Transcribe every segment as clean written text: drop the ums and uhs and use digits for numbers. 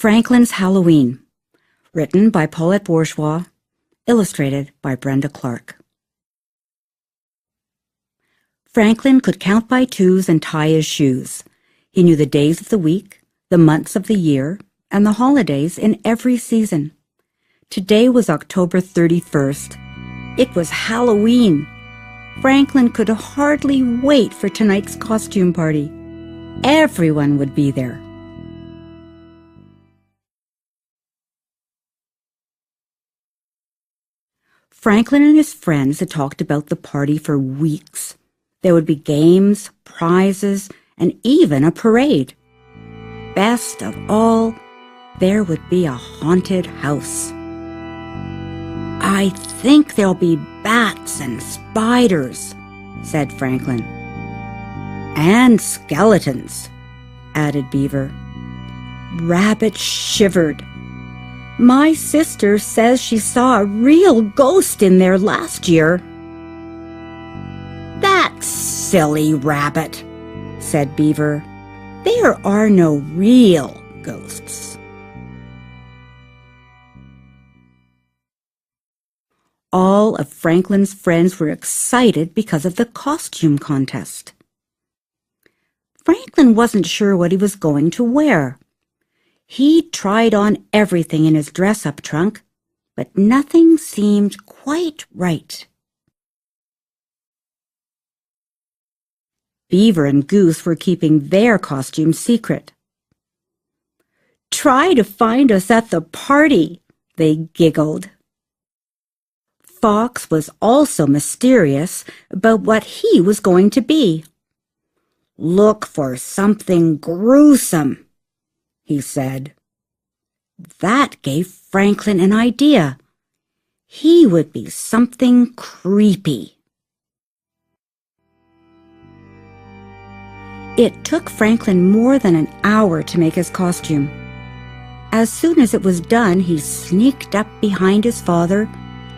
Franklin's Halloween, written by Paulette Bourgeois, illustrated by Brenda Clark. Franklin could count by twos and tie his shoes. He knew the days of the week, the months of the year, and the holidays in every season. Today was October 31st. It was Halloween. Franklin could hardly wait for tonight's costume party. Everyone would be there. Franklin and his friends had talked about the party for weeks. There would be games, prizes, and even a parade. Best of all, there would be a haunted house. "I think there'll be bats and spiders," said Franklin. "And skeletons," added Beaver. Rabbit shivered. "My sister says she saw a real ghost in there last year." "That's silly, Rabbit," said Beaver. "There are no real ghosts." All of Franklin's friends were excited because of the costume contest. Franklin wasn't sure what he was going to wear. He tried on everything in his dress-up trunk, but nothing seemed quite right. Beaver and Goose were keeping their costumes secret. "Try to find us at the party," they giggled. Fox was also mysterious about what he was going to be. "Look for something gruesome," he said. That gave Franklin an idea. He would be something creepy. It took Franklin more than an hour to make his costume. As soon as it was done, he sneaked up behind his father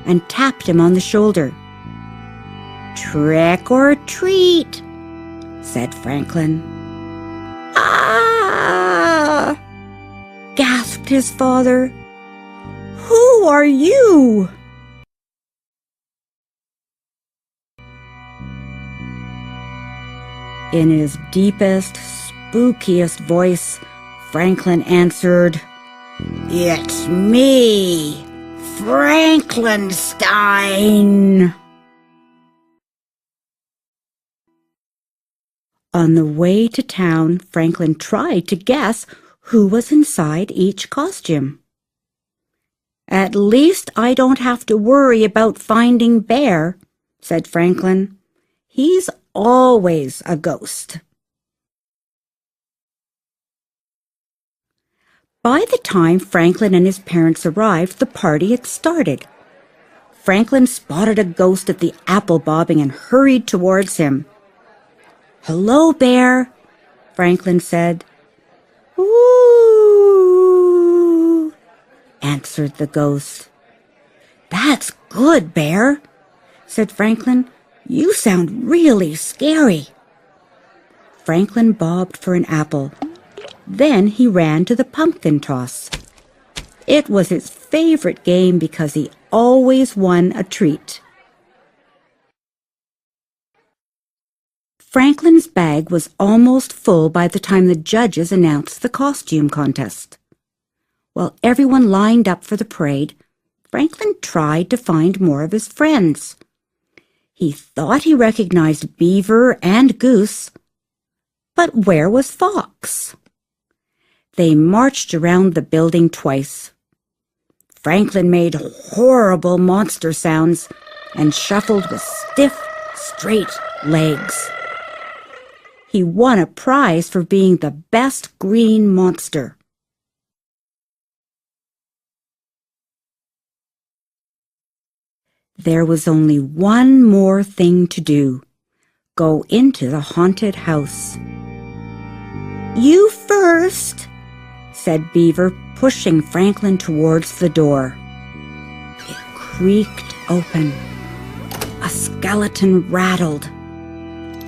and tapped him on the shoulder. "Trick or treat," said Franklin. "Ah!" gasped his father. "Who are you?" In his deepest, spookiest voice, Franklin answered, "It's me, Franklinstein." On the way to town, Franklin tried to guess who was inside each costume. "At least I don't have to worry about finding Bear," said Franklin. "He's always a ghost." By the time Franklin and his parents arrived, the party had started. Franklin spotted a ghost at the apple bobbing and hurried towards him. "Hello, Bear," Franklin said. "Ooh," answered the ghost. "That's good, Bear," said Franklin. "You sound really scary." Franklin bobbed for an apple. Then he ran to the pumpkin toss. It was his favorite game because he always won a treat. Franklin's bag was almost full by the time the judges announced the costume contest. While everyone lined up for the parade, Franklin tried to find more of his friends. He thought he recognized Beaver and Goose, but where was Fox? They marched around the building twice. Franklin made horrible monster sounds and shuffled with stiff, straight legs. He won a prize for being the best green monster. There was only one more thing to do: go into the haunted house. "You first," said Beaver, pushing Franklin towards the door. It creaked open. A skeleton rattled.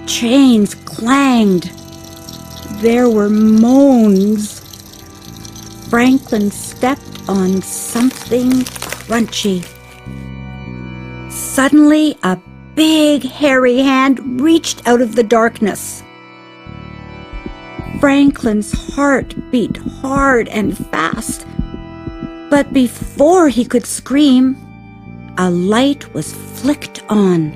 Chains clanged. There were moans. Franklin stepped on something crunchy. Suddenly, a big, hairy hand reached out of the darkness. Franklin's heart beat hard and fast, but before he could scream, a light was flicked on.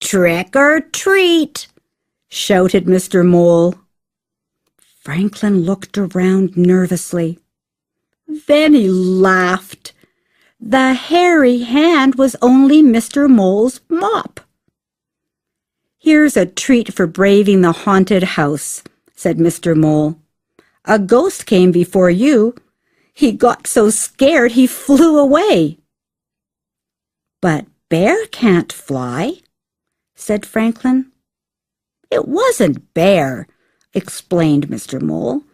"Trick or treat!" shouted Mr. Mole. Franklin looked around nervously. Then he laughed. The hairy hand was only Mr. Mole's mop. "Here's a treat for braving the haunted house," said Mr. Mole. "A ghost came before you. He got so scared he flew away." "But Bear can't fly," said Franklin. "It wasn't Bear," explained Mr. Mole.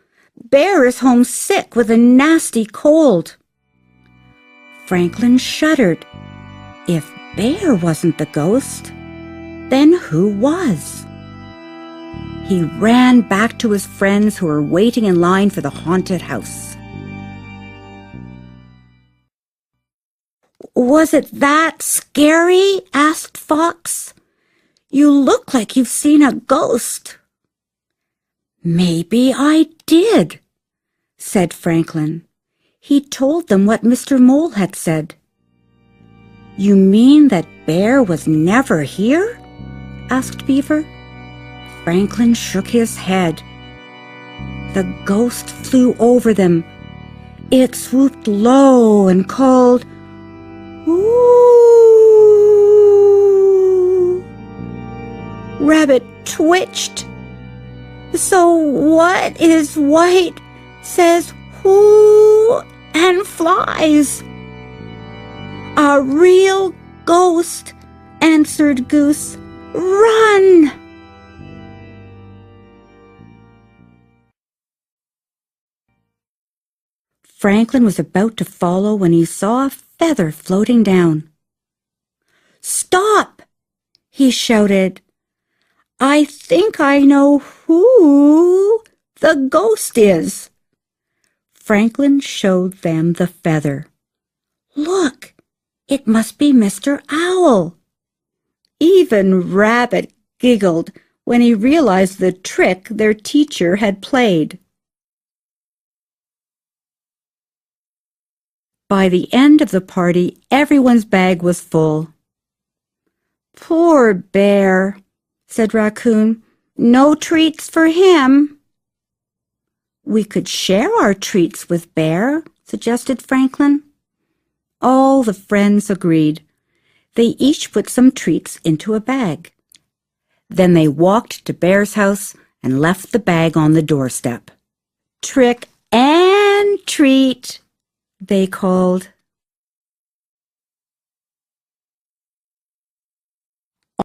"Bear is homesick with a nasty cold." Franklin shuddered. If Bear wasn't the ghost, then who was? He ran back to his friends who were waiting in line for the haunted house. "Was it that scary?" asked Fox. "You look like you've seen a ghost." "Maybe I did," said Franklin. He told them what Mr. Mole had said. "You mean that Bear was never here?" asked Beaver. Franklin shook his head. The ghost flew over them. It swooped low and called, "Ooh!" Rabbit twitched. "So what is white, says who, and flies?" "A real ghost," answered Goose. "Run!" Franklin was about to follow when he saw a feather floating down. "Stop!" he shouted. "I think I know who the ghost is." Franklin showed them the feather. "Look, it must be Mr. Owl." Even Rabbit giggled when he realized the trick their teacher had played. By the end of the party, everyone's bag was full. "Poor Bear," said Raccoon. "No treats for him." "We could share our treats with Bear," suggested Franklin. All the friends agreed. They each put some treats into a bag. Then they walked to Bear's house and left the bag on the doorstep. "Trick and treat," they called.